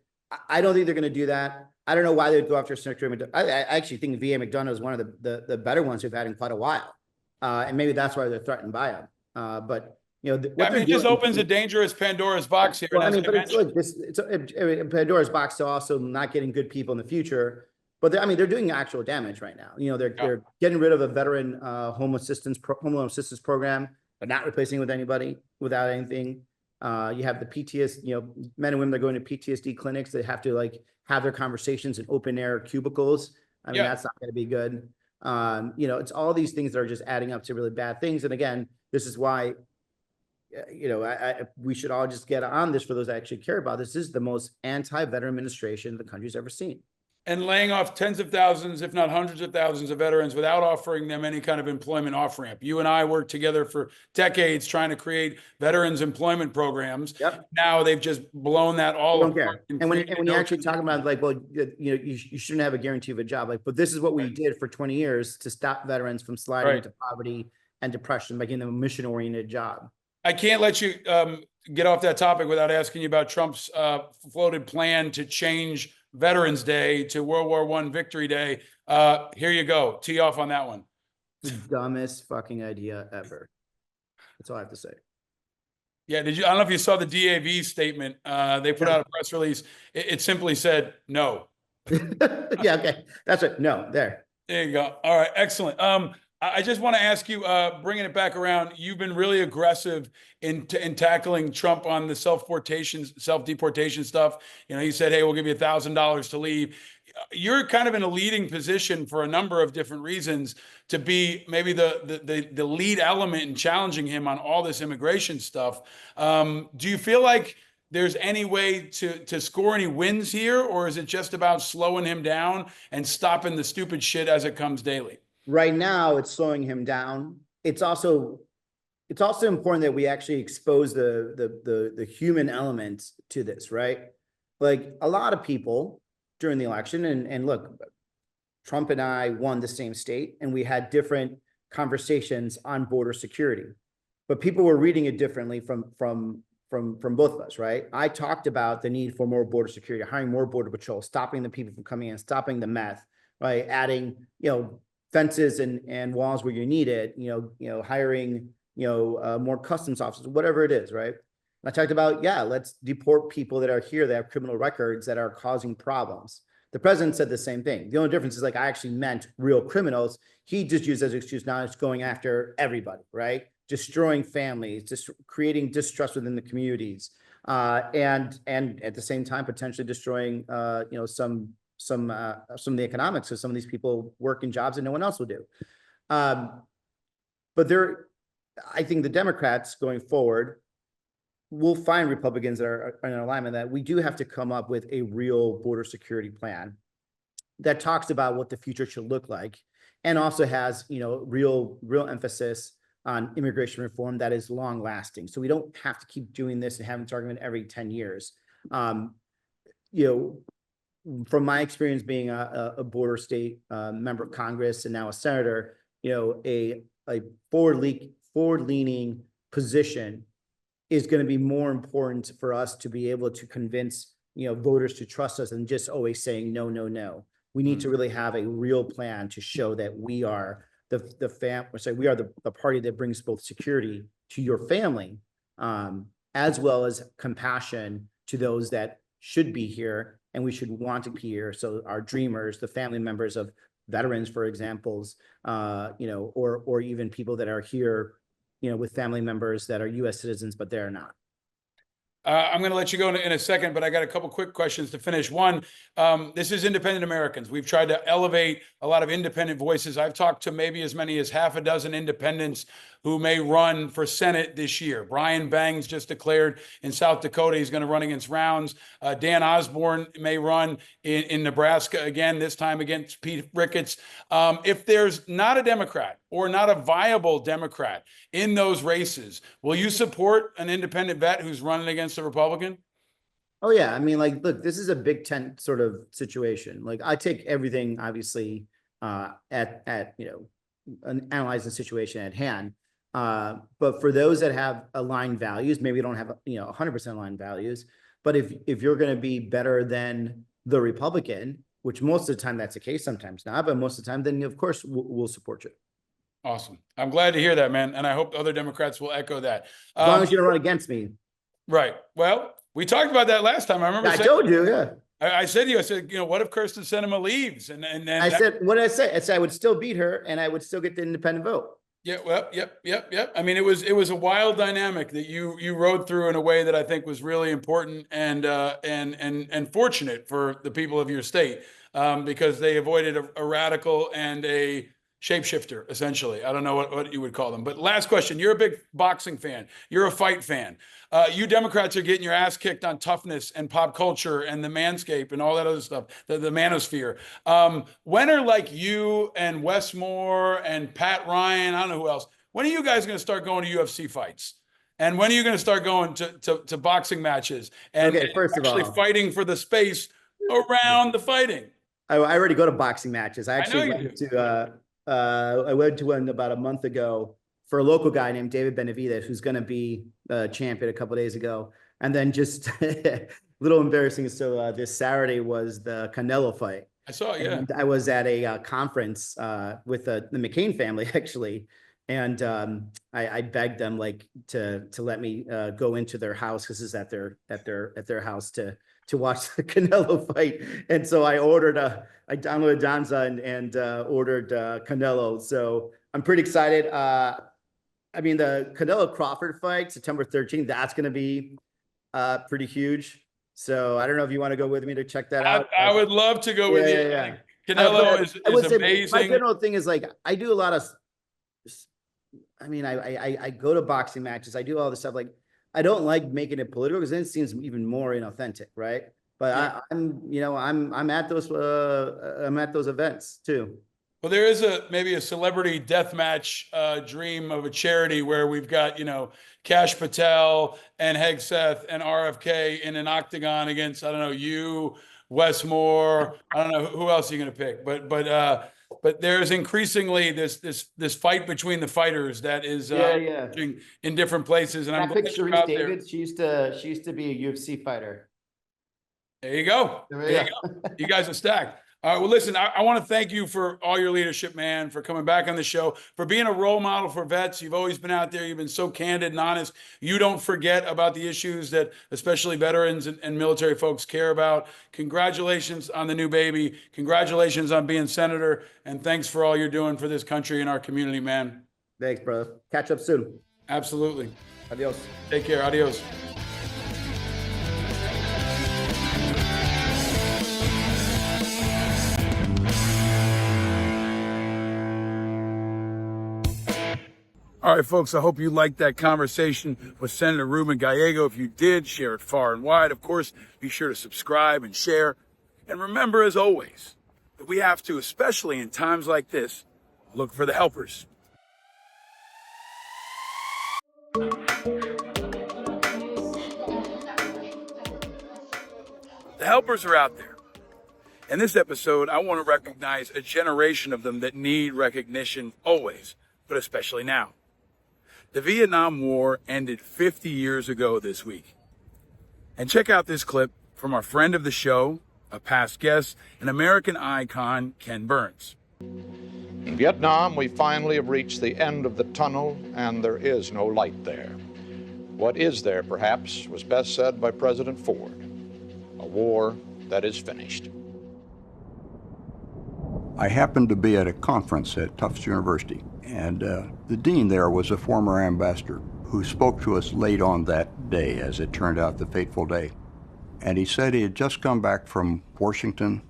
I don't think they're going to do that. I don't know why they'd go after Secretary McDonough. I actually think VA McDonough is one of the better ones we've had in quite a while, and maybe that's why they're threatened by him. But you know, it just opens a dangerous Pandora's box here. Well, I mean, but it's like this. It's a Pandora's box to also not getting good people in the future. But they're doing actual damage right now. You know, they're getting rid of a veteran home assistance program. They're not replacing it with anybody without anything. You have the PTSD. You know, men and women that are going to PTSD clinics. They have to like have their conversations in open air cubicles. I mean, that's not going to be good. You know, it's all these things that are just adding up to really bad things. And again, this is why. You know, we should all just get on this for those that actually care about this. This is the most anti-veteran administration the country's ever seen. And laying off tens of thousands, if not hundreds of thousands of veterans without offering them any kind of employment off-ramp. You and I worked together for decades trying to create veterans employment programs. Yep. Now they've just blown that all apart. And when you actually talk about like, well, you know, you shouldn't have a guarantee of a job. Like, but this is what we did for 20 years to stop veterans from sliding into poverty and depression by giving them a mission-oriented job. I can't let you get off that topic without asking you about Trump's floated plan to change Veterans Day to World War I Victory Day. Here you go. Tee off on that one. The dumbest fucking idea ever. That's all I have to say. Yeah, I don't know if you saw the DAV statement. They put out a press release. It simply said no. Yeah, okay. That's it. No, there. There you go. All right, excellent. I just want to ask you, bringing it back around, you've been really aggressive in tackling Trump on the self-deportation stuff. You know, he said, hey, we'll give you $1,000 to leave. You're kind of in a leading position for a number of different reasons to be maybe the lead element in challenging him on all this immigration stuff. Do you feel like there's any way to score any wins here, or is it just about slowing him down and stopping the stupid shit as it comes daily? Right now, it's slowing him down. It's also important that we actually expose the human element to this, right? Like a lot of people during the election, and look, Trump and I won the same state, and we had different conversations on border security, but people were reading it differently from both of us, right? I talked about the need for more border security, hiring more border patrol, stopping the people from coming in, stopping the meth, right? Adding, you know, fences and walls where you need it, hiring, more customs officers, whatever it is, right? And I talked about, let's deport people that are here that have criminal records that are causing problems. The president said the same thing. The only difference is like, I actually meant real criminals. He just used as an excuse, now it's going after everybody, right? destroying families, just creating distrust within the communities, and at the same time potentially destroying some of the economics. So some of these people work in jobs that no one else will do. But I think the Democrats going forward will find Republicans that are in alignment that we do have to come up with a real border security plan that talks about what the future should look like, and also has, real emphasis on immigration reform that is long lasting. So we don't have to keep doing this and having this argument every 10 years. From my experience being a border state member of Congress and now a senator, a forward-leaning position is going to be more important for us to be able to convince voters to trust us than just always saying no, no, no. We need to really have a real plan to show that we are we are the party that brings both security to your family, as well as compassion to those that should be here and we should want to be here. So our dreamers, the family members of veterans, for examples, or even people that are here, with family members that are U.S. citizens, but they're not. I'm going to let you go in a second, but I got a couple quick questions to finish. One, this is Independent Americans. We've tried to elevate a lot of independent voices. I've talked to maybe as many as half a dozen independents who may run for Senate this year. Brian Bangs just declared in South Dakota he's going to run against Rounds. Dan Osborne may run in Nebraska again, this time against Pete Ricketts. If there's not a Democrat or not a viable Democrat in those races, will you support an independent vet who's running against a Republican? Oh yeah, I mean, look, this is a Big Tent sort of situation. I take everything obviously analyze the situation at hand. But for those that have aligned values, maybe don't have 100% aligned values, but if you're going to be better than the Republican, which most of the time that's the case, sometimes not, but most of the time, then of course we'll support you. Awesome. I'm glad to hear that, man. And I hope other Democrats will echo that. As long as you don't run against me. Right. Well, we talked about that last time. I remember. I told you, yeah. I said to you, I said, what if Kirsten Sinema leaves? And I said, what did I say? I said I would still beat her and I would still get the independent vote. Yeah. Well, yep. I mean, it was a wild dynamic that you rode through in a way that I think was really important and fortunate for the people of your state, because they avoided a radical and a shapeshifter, essentially. I don't know what you would call them. But last question, you're a big boxing fan. You're a fight fan. You Democrats are getting your ass kicked on toughness and pop culture and the manscape and all that other stuff, the manosphere. When are you and Wes Moore and Pat Ryan, I don't know who else, when are you guys going to start going to UFC fights? And when are you going to start going to boxing matches and first of all, fighting for the space around the fighting? I already go to boxing matches. I actually went to one about a month ago for a local guy named David Benavidez, who's going to be champion a couple of days ago. And then just a little embarrassing. So this Saturday was the Canelo fight. I saw it, yeah. And I was at a conference with the McCain family, actually. And I begged them to let me go into their house, because it's at their house to watch the Canelo fight. And so I downloaded Danza and ordered Canelo. So I'm pretty excited. I mean, the Canelo Crawford fight, September 13th, that's going to be pretty huge. So I don't know if you want to go with me to check that out. I would love to go with you. Yeah. Canelo is amazing. My general thing is I do a lot of, I go to boxing matches. I do all this stuff. I don't like making it political because then it seems even more inauthentic, right? But yeah. I'm at those events too. Well, there is maybe a celebrity death match dream of a charity where we've got, Kash Patel and Hegseth and RFK in an octagon against, I don't know, you, Wes Moore. I don't know who else you're going to pick, but there's increasingly this fight between the fighters that is in different places. And I'm glad you're out there. She used to be a UFC fighter. There you go. There you go. You guys are stacked. All right. Well, listen, I want to thank you for all your leadership, man, for coming back on the show, for being a role model for vets. You've always been out there. You've been so candid and honest. You don't forget about the issues that especially veterans and military folks care about. Congratulations on the new baby. Congratulations on being senator. And thanks for all you're doing for this country and our community, man. Thanks, brother. Catch up soon. Absolutely. Adios. Take care. Adios. All right, folks, I hope you liked that conversation with Senator Ruben Gallego. If you did, share it far and wide. Of course, be sure to subscribe and share. And remember, as always, that we have to, especially in times like this, look for the helpers. The helpers are out there. In this episode, I want to recognize a generation of them that need recognition always, but especially now. The Vietnam War ended 50 years ago this week. And check out this clip from our friend of the show, a past guest, an American icon, Ken Burns. In Vietnam, we finally have reached the end of the tunnel, and there is no light there. What is there, perhaps, was best said by President Ford, a war that is finished. I happened to be at a conference at Tufts University, and the dean there was a former ambassador who spoke to us late on that day, as it turned out, the fateful day. And he said he had just come back from Washington,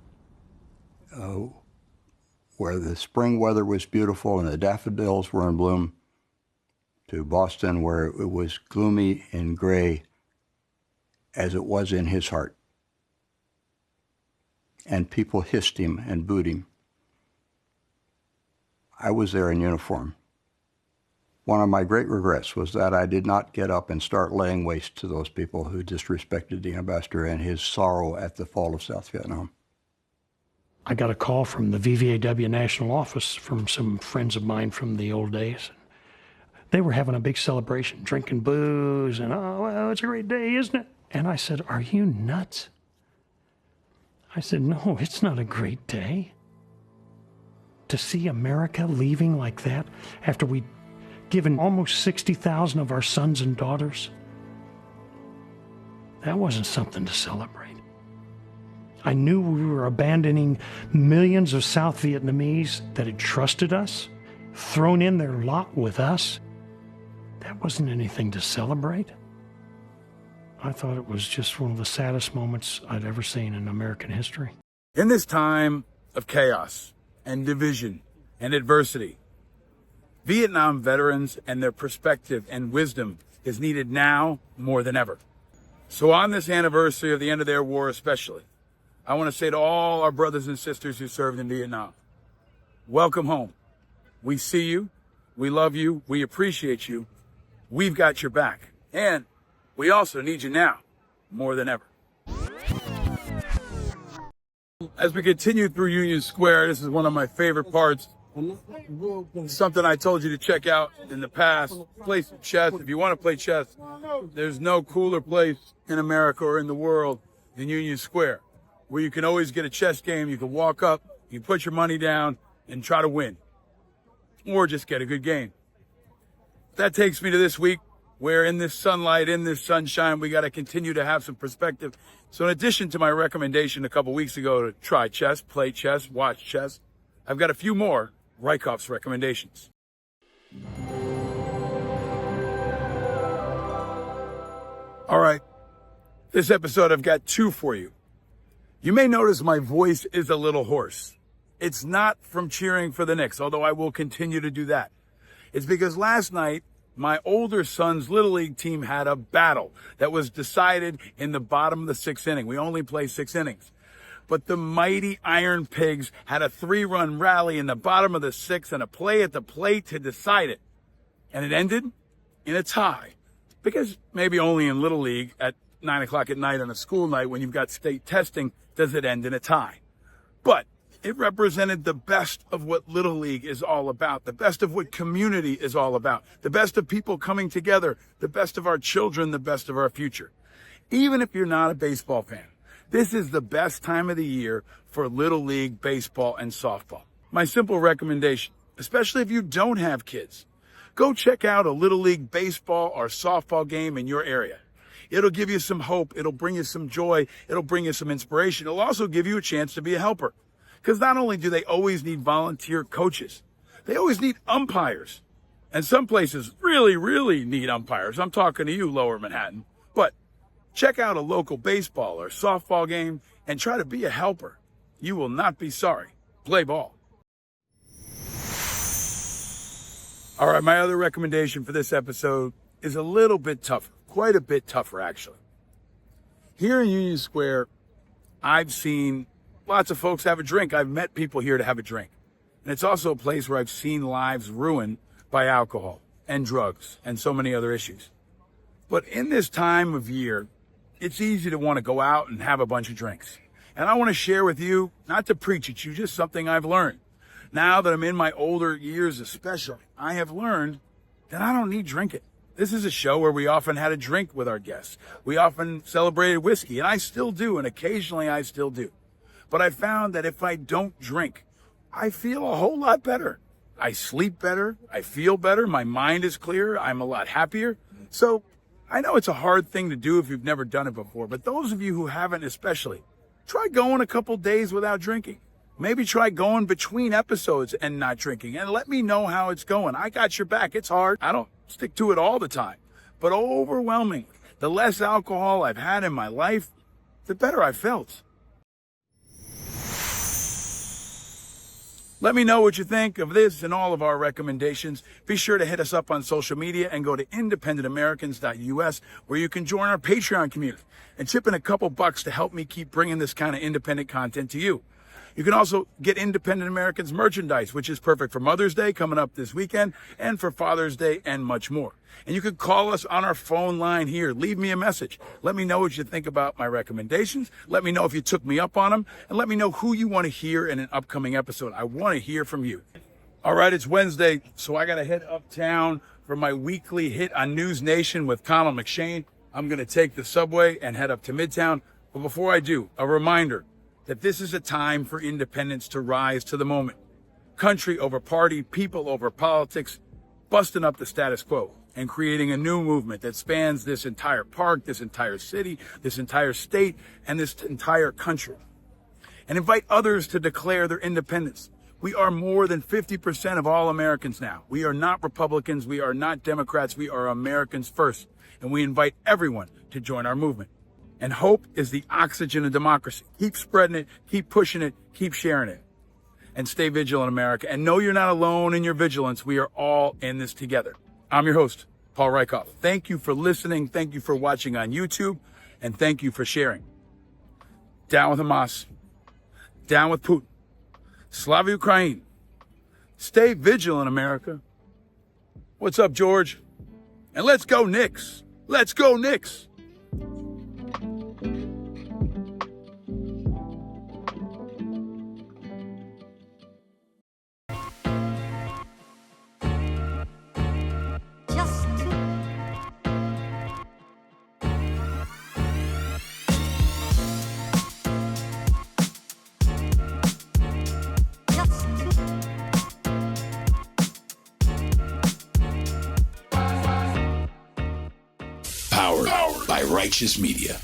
where the spring weather was beautiful and the daffodils were in bloom, to Boston, where it was gloomy and gray, as it was in his heart. And people hissed him and booed him. I was there in uniform. One of my great regrets was that I did not get up and start laying waste to those people who disrespected the ambassador and his sorrow at the fall of South Vietnam. I got a call from the VVAW national office from some friends of mine from the old days. They were having a big celebration, drinking booze, and, oh, well, it's a great day, isn't it? And I said, are you nuts? I said, no, it's not a great day. To see America leaving like that after we'd given almost 60,000 of our sons and daughters, that wasn't something to celebrate. I knew we were abandoning millions of South Vietnamese that had trusted us, thrown in their lot with us. That wasn't anything to celebrate. I thought it was just one of the saddest moments I'd ever seen in American history. In this time of chaos and division and adversity, Vietnam veterans and their perspective and wisdom is needed now more than ever. So on this anniversary of the end of their war especially, I want to say to all our brothers and sisters who served in Vietnam, welcome home. We see you, we love you, we appreciate you, we've got your back, and we also need you now more than ever. As we continue through Union Square, this is one of my favorite parts. Something I told you to check out in the past. Play some chess. If you want to play chess, there's no cooler place in America or in the world than Union Square, where you can always get a chess game. You can walk up, you put your money down and try to win, or just get a good game. That takes me to this week, where in this sunlight, in this sunshine, we got to continue to have some perspective. So in addition to my recommendation a couple weeks ago to try chess, play chess, watch chess, I've got a few more Reichoff's recommendations. All right, this episode I've got two for you. You may notice my voice is a little hoarse. It's not from cheering for the Knicks, although I will continue to do that. It's because last night, my older son's Little League team had a battle that was decided in the bottom of the sixth inning. We only play 6 innings. But the mighty Iron Pigs had a 3-run rally in the bottom of the 6th and a play at the plate to decide it. And it ended in a tie. Because maybe only in Little League at 9 o'clock at night on a school night when you've got state testing does it end in a tie. But it represented the best of what Little League is all about, the best of what community is all about, the best of people coming together, the best of our children, the best of our future. Even if you're not a baseball fan, this is the best time of the year for Little League baseball and softball. My simple recommendation, especially if you don't have kids, go check out a Little League baseball or softball game in your area. It'll give you some hope. It'll bring you some joy. It'll bring you some inspiration. It'll also give you a chance to be a helper. Because not only do they always need volunteer coaches, they always need umpires. And some places really, really need umpires. I'm talking to you, Lower Manhattan. But check out a local baseball or softball game and try to be a helper. You will not be sorry. Play ball. All right, my other recommendation for this episode is a little bit tougher, quite a bit tougher, actually. Here in Union Square, I've seen lots of folks have a drink. I've met people here to have a drink. And it's also a place where I've seen lives ruined by alcohol and drugs and so many other issues. But in this time of year, it's easy to want to go out and have a bunch of drinks. And I want to share with you, not to preach at you, just something I've learned. Now that I'm in my older years especially, I have learned that I don't need drinking. This is a show where we often had a drink with our guests. We often celebrated whiskey, and I still do, and occasionally I still do. But I found that if I don't drink, I feel a whole lot better. I sleep better. I feel better. My mind is clearer. I'm a lot happier. So I know it's a hard thing to do if you've never done it before, but those of you who haven't especially, try going a couple days without drinking. Maybe try going between episodes and not drinking, and let me know how it's going. I got your back. It's hard. I don't stick to it all the time, but overwhelmingly, the less alcohol I've had in my life, the better I felt. Let me know what you think of this and all of our recommendations. Be sure to hit us up on social media and go to independentamericans.us, where you can join our Patreon community and chip in a couple bucks to help me keep bringing this kind of independent content to you. You can also get Independent Americans merchandise, which is perfect for Mother's Day coming up this weekend and for Father's Day and much more. And you can call us on our phone line here. Leave me a message. Let me know what you think about my recommendations. Let me know if you took me up on them. And let me know who you want to hear in an upcoming episode. I want to hear from you. All right, it's Wednesday, so I got to head uptown for my weekly hit on News Nation with Connell McShane. I'm going to take the subway and head up to Midtown. But before I do, a reminder that this is a time for independence to rise to the moment. Country over party, people over politics, busting up the status quo and creating a new movement that spans this entire park, this entire city, this entire state, and this entire country. And invite others to declare their independence. We are more than 50% of all Americans now. We are not Republicans. We are not Democrats. We are Americans first. And we invite everyone to join our movement. And hope is the oxygen of democracy. Keep spreading it, keep pushing it, keep sharing it. And stay vigilant, America. And know you're not alone in your vigilance. We are all in this together. I'm your host, Paul Rieckhoff. Thank you for listening. Thank you for watching on YouTube. And thank you for sharing. Down with Hamas. Down with Putin. Slava Ukraine. Stay vigilant, America. What's up, George? And let's go Knicks. Let's go Knicks. Powered by Righteous Media.